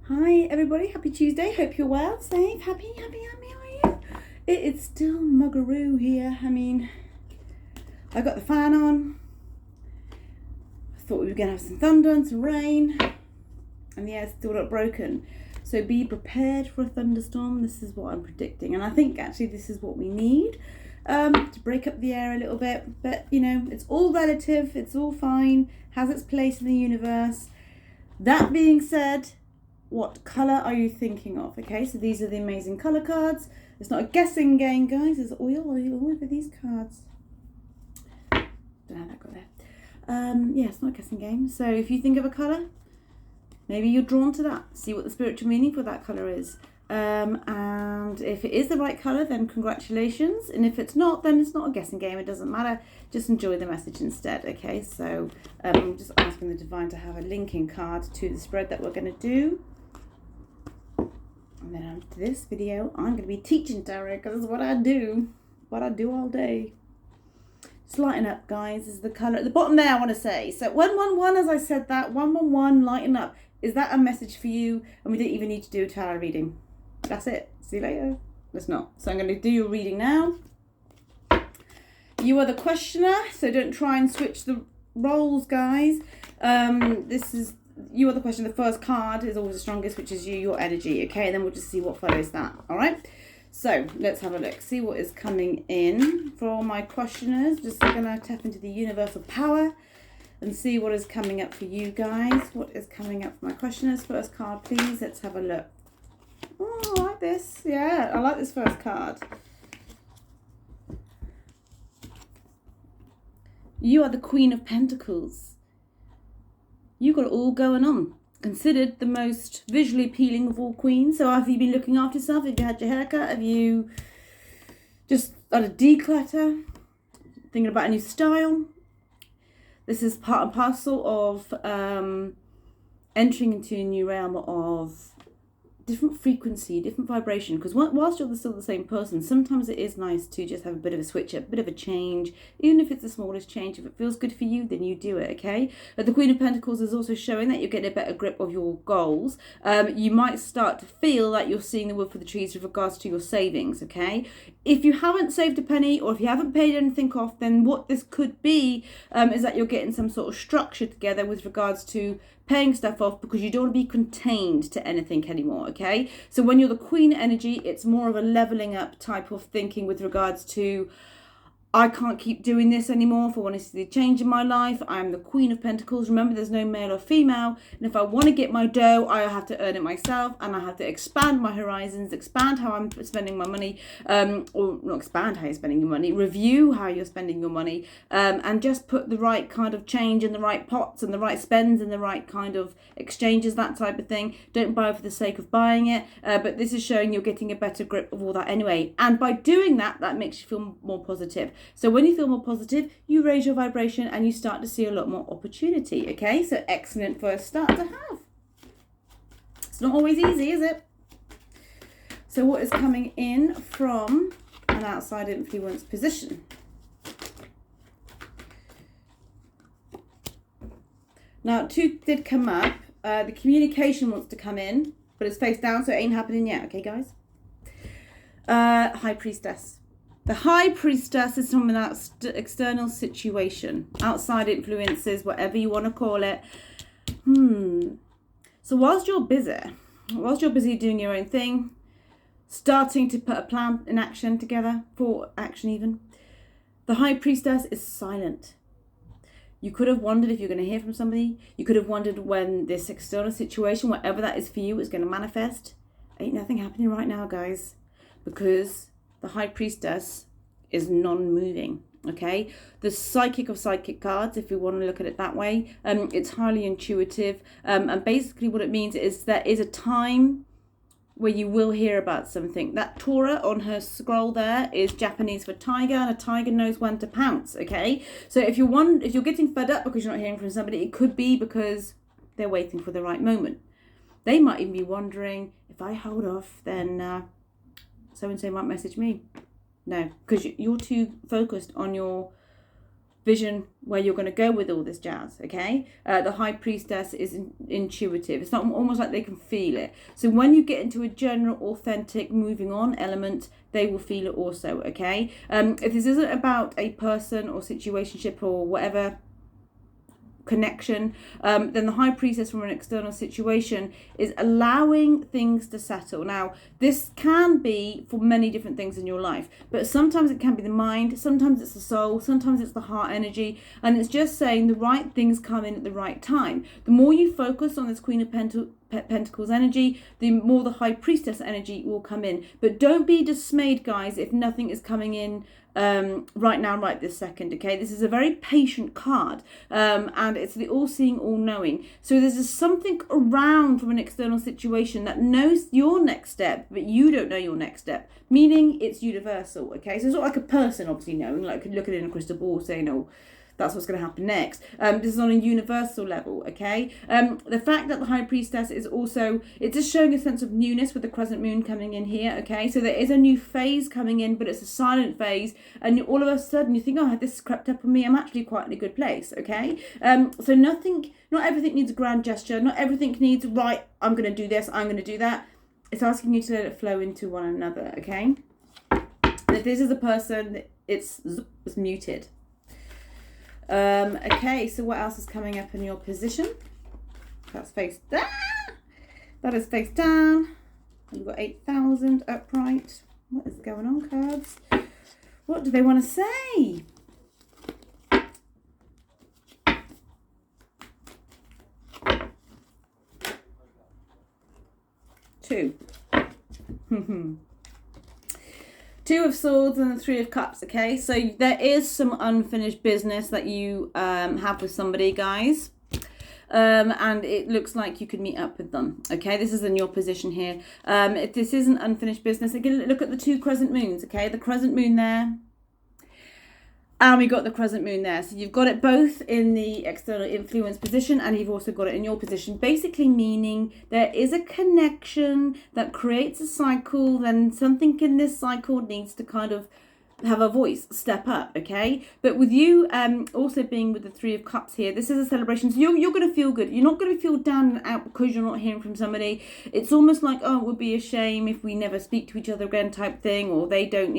Hi everybody, happy Tuesday. Hope you're well, safe, happy, how are you? It is still muggeroo here. I got the fan on. I thought we were going to have some thunder and some rain. And the air's still not broken. So be prepared for a thunderstorm. This is what I'm predicting. And I think actually this is what we need to break up the air a little bit. But, it's all relative. It's all fine. Has its place in the universe. That being said, what colour are you thinking of? Okay, so these are the amazing colour cards. It's not a guessing game, guys. There's oil over these cards. Don't know how that got there. Yeah, it's not a guessing game. So if you think of a colour, maybe you're drawn to that. See what the spiritual meaning for that colour is. And if it is the right colour, then congratulations. And if it's not, then it's not a guessing game. It doesn't matter. Just enjoy the message instead. Okay, so I'm just asking the divine to have a linking card to the spread that we're going to do. And then after this video, I'm going to be teaching tarot because that's what I do. What I do all day. Just lighten up, guys. This is the colour at the bottom there, I want to say. So 111, as I said that, 111, lighten up. Is that a message for you? And we don't even need to do a tarot reading. That's it. See you later. Let's not. So I'm going to do your reading now. You are the questioner, so don't try and switch the roles, guys. You are the questioner. The first card is always the strongest, which is your energy. Okay, and then we'll just see what follows that. All right. So let's have a look. See what is coming in for all my questioners. Just going to tap into the universal power and see what is coming up for you guys. What is coming up for my questioners? First card, please. Let's have a look. Oh, I like this. Yeah, I like this first card. You are the Queen of Pentacles. You got it all going on. Considered the most visually appealing of all queens. So have you been looking after yourself? Have you had your haircut? Have you just had a declutter? Thinking about a new style? This is part and parcel of entering into a new realm of different frequency, different vibration, because whilst you're still the same person, sometimes it is nice to just have a bit of a switch up, a bit of a change, even if it's the smallest change. If it feels good for you, then you do it, okay? But the Queen of Pentacles is also showing that you're getting a better grip of your goals. You might start to feel like you're seeing the wood for the trees with regards to your savings, okay? If you haven't saved a penny or if you haven't paid anything off, then what this could be is that you're getting some sort of structure together with regards to paying stuff off, because you don't want to be contained to anything anymore, okay? So when you're the Queen energy, it's more of a leveling up type of thinking with regards to, I can't keep doing this anymore if I want to see a change in my life. I'm the Queen of Pentacles. Remember, there's no male or female. And if I want to get my dough, I have to earn it myself. And I have to expand my horizons, expand how I'm spending my money. Or not expand how you're spending your money. Review how you're spending your money. And just put the right kind of change in the right pots and the right spends and the right kind of exchanges, that type of thing. Don't buy for the sake of buying it. But this is showing you're getting a better grip of all that anyway. And by doing that, that makes you feel more positive. So when you feel more positive, you raise your vibration and you start to see a lot more opportunity, okay? So excellent first start to have. It's not always easy, is it? So what is coming in from an outside influence position? Now, two did come up. The communication wants to come in, but it's face down, so it ain't happening yet, okay, guys? High Priestess. The High Priestess is from an external situation, outside influences, whatever you want to call it. So whilst you're busy doing your own thing, starting to put a plan in action together, for action even, the High Priestess is silent. You could have wondered if you're going to hear from somebody. You could have wondered when this external situation, whatever that is for you, is going to manifest. Ain't nothing happening right now, guys, because the High Priestess is non-moving, okay? The Psychic of Psychic cards, if you want to look at it that way, it's highly intuitive. And basically what it means is there is a time where you will hear about something. That Tora on her scroll there is Japanese for tiger, and a tiger knows when to pounce, okay? So if you're getting fed up because you're not hearing from somebody, it could be because they're waiting for the right moment. They might even be wondering, if I hold off, then so-and-so might message me. No, because you're too focused on your vision where you're going to go with all this jazz, okay? The High Priestess is intuitive. It's not almost like they can feel it. So when you get into a general, authentic, moving on element, they will feel it also, okay? If this isn't about a person or situationship or whatever connection, then the High Priestess from an external situation is allowing things to settle. Now, this can be for many different things in your life, but sometimes it can be the mind, sometimes it's the soul, sometimes it's the heart energy, and it's just saying the right things come in at the right time. The more you focus on this Queen of Pentacles energy, the more the High Priestess energy will come in. But don't be dismayed, guys, if nothing is coming in right now, right this second, okay? This is a very patient card, and it's the all-seeing, all-knowing. So there's something around from an external situation that knows your next step, but you don't know your next step, meaning it's universal, okay? So it's not like a person obviously knowing, like looking in a crystal ball saying, oh, that's what's going to happen next. This is on a universal level, okay? The fact that the High Priestess is also, it's just showing a sense of newness with the crescent moon coming in here, okay? So there is a new phase coming in, but it's a silent phase, and all of a sudden you think, oh, this crept up on me, I'm actually quite in a good place, okay? So not everything needs a grand gesture, not everything needs, right, I'm going to do this, I'm going to do that. It's asking you to let it flow into one another, okay? And if this is a person, it's muted. Okay, so what else is coming up in your position? That's face down. That is face down. You've got 8,000 upright. What is going on, cards? What do they want to say? Two. Two of Swords and the Three of Cups, okay? So there is some unfinished business that you have with somebody, guys. And it looks like you could meet up with them, okay? This is in your position here. If this isn't unfinished business, again, look at the two crescent moons, okay? The crescent moon there. And we got the crescent moon there. So you've got it both in the external influence position, and you've also got it in your position. Basically meaning there is a connection that creates a cycle. Then something in this cycle needs to kind of have a voice, step up, okay? But with you also being with the Three of Cups here, this is a celebration. So you're going to feel good. You're not going to feel down and out because you're not hearing from somebody. It's almost like, oh, it would be a shame if we never speak to each other again type thing, or they don't,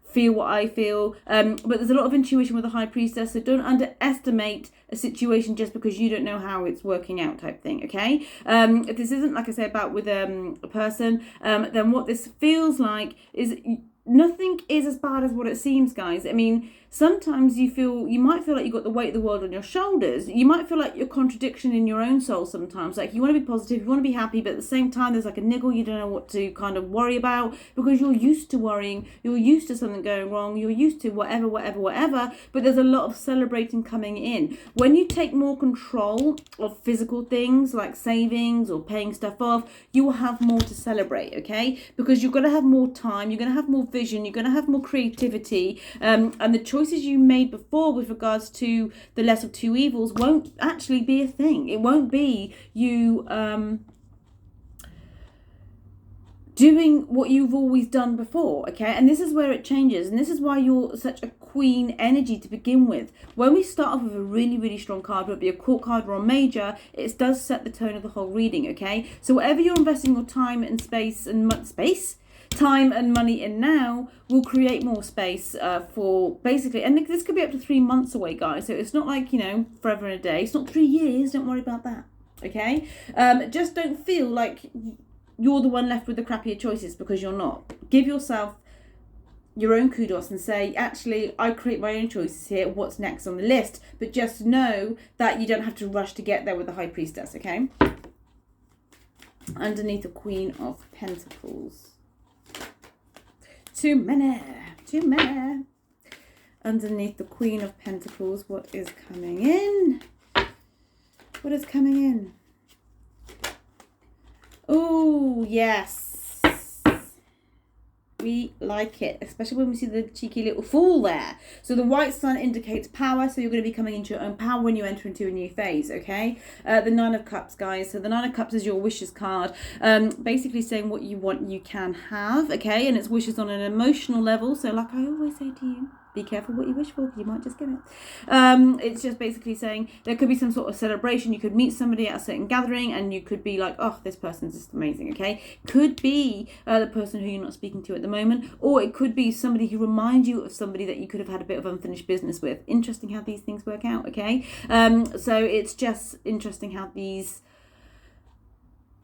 feel what I feel, but there's a lot of intuition with the High Priestess, so don't underestimate a situation just because you don't know how it's working out type thing, okay? If this isn't, like I say, about with a person, then what this feels like is nothing is as bad as what it seems, guys. I mean, sometimes you might feel like you've got the weight of the world on your shoulders. You might feel like you're contradiction in your own soul sometimes. Like you want to be positive, you want to be happy, but at the same time there's like a niggle, you don't know what to kind of worry about because you're used to worrying, you're used to something going wrong, you're used to whatever, but there's a lot of celebrating coming in. When you take more control of physical things like savings or paying stuff off, you will have more to celebrate, okay? Because you're going to have more time, you're going to have more vision, you're going to have more creativity, and the choices you made before with regards to the less of two evils won't actually be a thing. It won't be you doing what you've always done before, okay? And this is where it changes, and this is why you're such a queen energy to begin with. When we start off with a really, really strong card, whether it be a court card or a major, it does set the tone of the whole reading, okay? So whatever you're investing your time and time and money in now will create more space for basically, and this could be up to 3 months away, guys, so it's not like forever and a day. It's not 3 years, don't worry about that, okay? Just don't feel like you're the one left with the crappier choices, because you're not. Give yourself your own kudos and say, actually, I create my own choices here, what's next on the list, but just know that you don't have to rush to get there with the High Priestess, okay? Underneath the Queen of Pentacles. Too many. Underneath the Queen of Pentacles, what is coming in? What is coming in? Oh, yes. We like it, especially when we see the cheeky little Fool there. So the white sun indicates power, so you're going to be coming into your own power when you enter into a new phase, okay? The Nine of Cups, guys. So the Nine of Cups is your wishes card, basically saying what you want you can have, okay? And it's wishes on an emotional level. So like I always say to you, Be careful what you wish for, you might just get it. It's just basically saying there could be some sort of celebration. You could meet somebody at a certain gathering and you could be like, oh, this person's just amazing, okay? Could be the person who you're not speaking to at the moment, or it could be somebody who reminds you of somebody that you could have had a bit of unfinished business with. Interesting how these things work out, okay? So it's just interesting how these...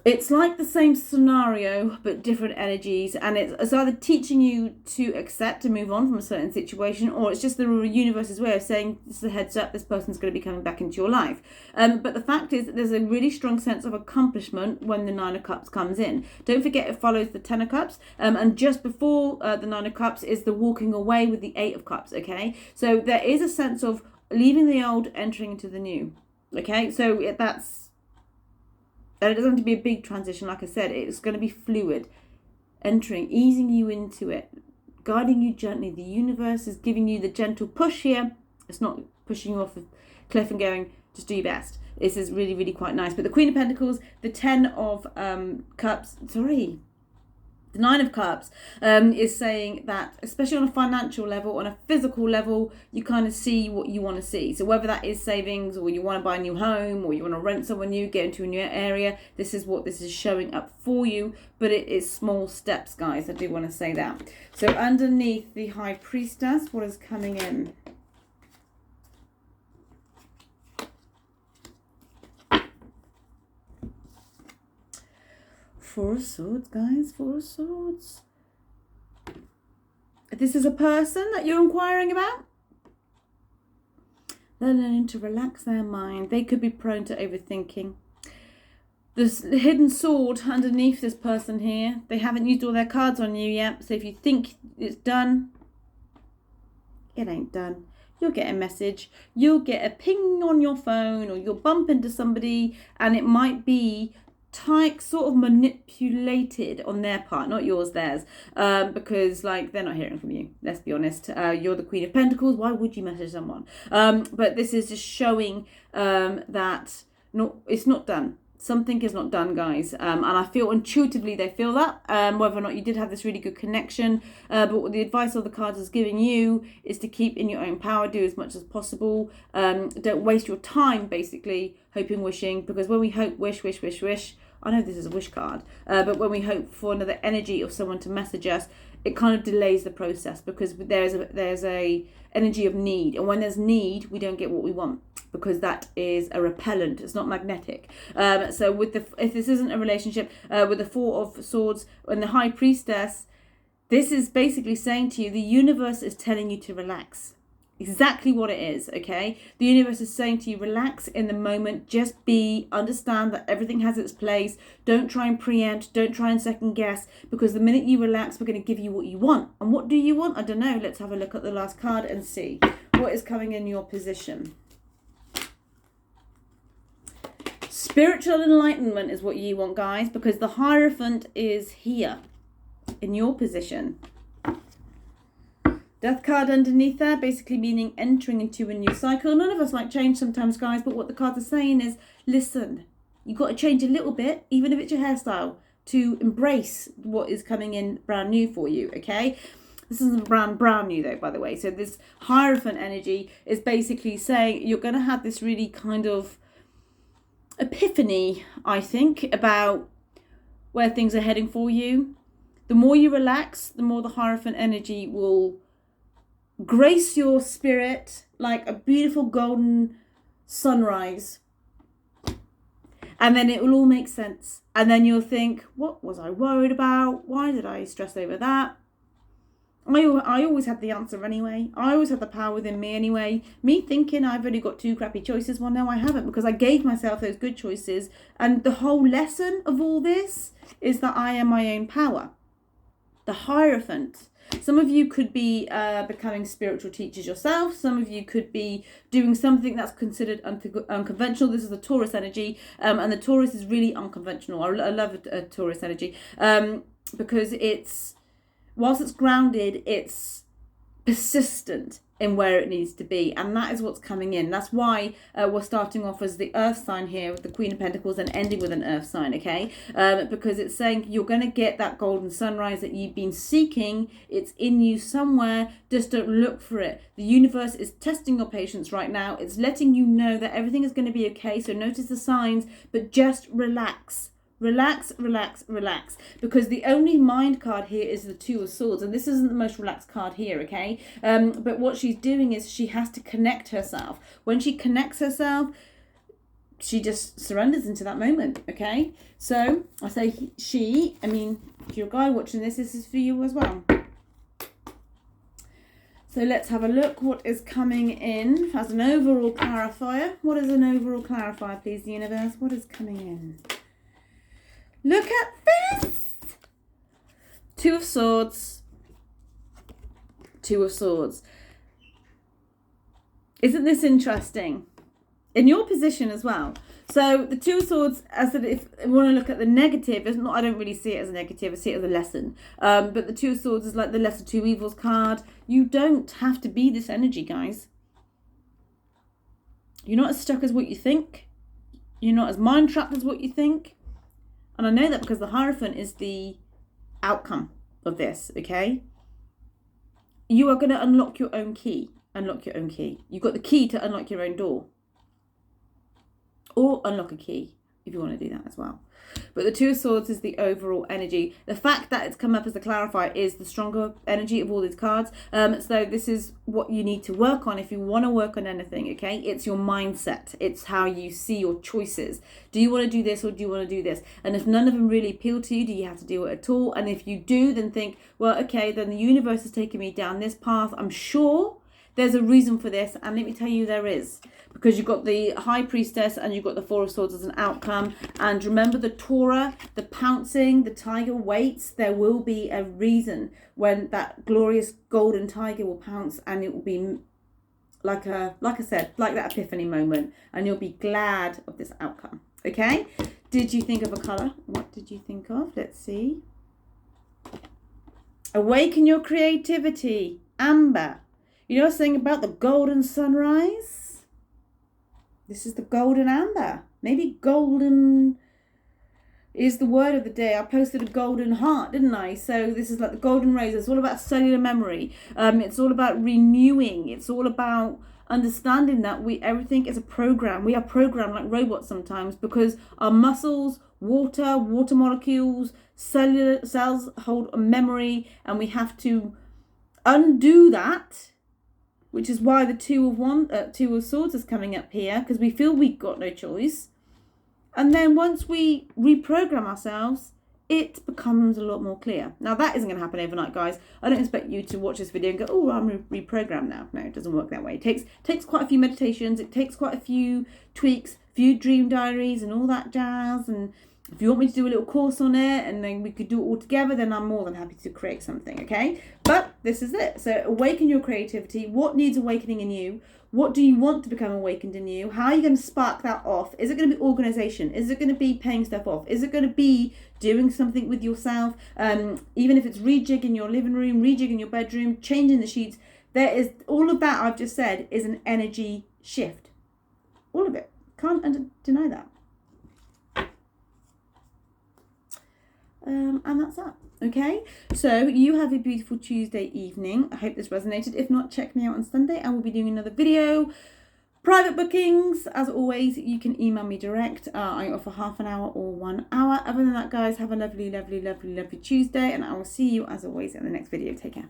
It's like the same scenario, but different energies. And it's either teaching you to accept and move on from a certain situation, or it's just the universe's way of saying, this is a heads up, this person's going to be coming back into your life. But the fact is that there's a really strong sense of accomplishment when the Nine of Cups comes in. Don't forget it follows the Ten of Cups. And just before the Nine of Cups is the walking away with the Eight of Cups, okay? So there is a sense of leaving the old, entering into the new, okay? So that's... And it doesn't have to be a big transition, like I said. It's going to be fluid, entering, easing you into it, guiding you gently. The universe is giving you the gentle push here. It's not pushing you off a cliff and going, just do your best. This is really, really quite nice. But the Queen of Pentacles, the Ten of Cups, the Nine of Cups is saying that, especially on a financial level, on a physical level, you kind of see what you want to see. So whether that is savings, or you want to buy a new home, or you want to rent somewhere new, get into a new area, this is what this is showing up for you. But it is small steps, guys. I do want to say that. So underneath the High Priestess, what is coming in? Four of Swords, guys. Four of Swords. This is a person that you're inquiring about. They're learning to relax their mind. They could be prone to overthinking. There's the hidden sword underneath this person here. They haven't used all their cards on you yet. So if you think it's done, it ain't done. You'll get a message. You'll get a ping on your phone, or you'll bump into somebody, and it might be sort of manipulated on their part, not yours, theirs, because like they're not hearing from you, let's be honest. You're the Queen of Pentacles, why would you message someone? But this is just showing that it's not done. Something is not done, guys, and I feel intuitively they feel that, whether or not you did have this really good connection, but what the advice of the cards is giving you is to keep in your own power, do as much as possible, don't waste your time basically hoping, wishing, because when we hope, wish, I know this is a wish card, but when we hope for another energy of someone to message us, it kind of delays the process, because there's a energy of need, and when there's need, we don't get what we want, because that is a repellent. It's not magnetic. So with if this isn't a relationship, with the Four of Swords and the High Priestess, this is basically saying to you, the universe is telling you to relax. Exactly what it is, okay? The universe is saying to you, relax in the moment, just be, understand that everything has its place. Don't try and preempt, don't try and second guess, because the minute you relax, we're going to give you what you want. And what do you want? I don't know. Let's have a look at the last card and see what is coming in your position. Spiritual enlightenment is what you want, guys, because the Hierophant is here in your position. Death card underneath there, basically meaning entering into a new cycle. None of us like change sometimes, guys, but what the cards are saying is, listen, you've got to change a little bit, even if it's your hairstyle, to embrace what is coming in brand new for you, okay? This isn't brand new, though, by the way. So this Hierophant energy is basically saying you're going to have this really kind of epiphany, I think, about where things are heading for you. The more you relax, the more the Hierophant energy will grace your spirit like a beautiful golden sunrise, and then it will all make sense, and then you'll think, what was I worried about? Why did I stress over that? I always had the answer anyway. I always had the power within me anyway. Me thinking I've only got two crappy choices, well, no, I haven't, because I gave myself those good choices. And the whole lesson of all this is that I am my own power. The Hierophant. Some of you could be becoming spiritual teachers yourself. Some of you could be doing something that's considered unconventional. This is the Taurus energy, and the Taurus is really unconventional. I love a Taurus energy because whilst it's grounded, it's persistent. in where it needs to be, and that is what's coming in. That's why we're starting off as the earth sign here with the Queen of Pentacles and ending with an earth sign, okay? Because it's saying you're going to get that golden sunrise that you've been seeking. It's in you somewhere. Just don't look for it. The universe is testing your patience right now. It's letting you know that everything is going to be okay. So notice the signs, but just relax. Relax, relax, relax. Because the only mind card here is the Two of Swords. And this isn't the most relaxed card here, okay? But what she's doing is she has to connect herself. When she connects herself, she just surrenders into that moment, okay? So I say she, I mean, if you're a guy watching this, this is for you as well. So let's have a look what is coming in as an overall clarifier. What is an overall clarifier, please, universe? What is coming in? Look at this! Two of Swords. Two of Swords. Isn't this interesting? In your position as well. So the Two of Swords, as if we want to look at the negative, it's not, I don't really see it as a negative, I see it as a lesson. But the Two of Swords is like the lesser two evils card. You don't have to be this energy, guys. You're not as stuck as what you think. You're not as mind trapped as what you think. And I know that because the Hierophant is the outcome of this, okay? You are going to unlock your own key. Unlock your own key. You've got the key to unlock your own door. Or unlock a key, if you want to do that as well. But the Two of Swords is the overall energy. The fact that it's come up as a clarifier is the stronger energy of all these cards. So this is what you need to work on if you want to work on anything, okay? It's your mindset. It's how you see your choices. Do you want to do this or do you want to do this? And if none of them really appeal to you, do you have to do it at all? And if you do, then think, well, okay, then the universe is taking me down this path. I'm sure there's a reason for this, and let me tell you there is. Because you've got the High Priestess and you've got the Four of Swords as an outcome. And remember the Torah, the pouncing, the tiger waits. There will be a reason when that glorious golden tiger will pounce, and it will be like I said, like that epiphany moment. And you'll be glad of this outcome. Okay? Did you think of a colour? What did you think of? Let's see. Awaken your creativity. Amber. You know something about the golden sunrise? This is the golden amber. Maybe golden is the word of the day. I posted a golden heart, didn't I? So this is like the golden rays. It's all about cellular memory. It's all about renewing. It's all about understanding that everything is a program. We are programmed like robots sometimes because our muscles, water molecules, cells hold a memory, and we have to undo that. Which is why the Two of Swords is coming up here, because we feel we've got no choice. And then once we reprogram ourselves, it becomes a lot more clear. Now, that isn't going to happen overnight, guys. I don't expect you to watch this video and go, oh, I'm reprogrammed now. No, it doesn't work that way. It takes quite a few meditations. It takes quite a few tweaks, few dream diaries and all that jazz. And if you want me to do a little course on it and then we could do it all together, then I'm more than happy to create something, okay? But this is it. So awaken your creativity. What needs awakening in you? What do you want to become awakened in you? How are you going to spark that off? Is it going to be organization? Is it going to be paying stuff off? Is it going to be doing something with yourself? Even if it's rejigging your living room, rejigging your bedroom, changing the sheets. There is all of that I've just said is an energy shift. All of it. Can't deny that. And that's that. Okay, so you have a beautiful Tuesday evening. I hope this resonated. If not, check me out on Sunday. I will be doing another video. Private bookings, as always, you can email me direct. I offer half an hour or 1 hour. Other than that, guys, have a lovely, lovely, lovely, lovely Tuesday. And I will see you, as always, in the next video. Take care.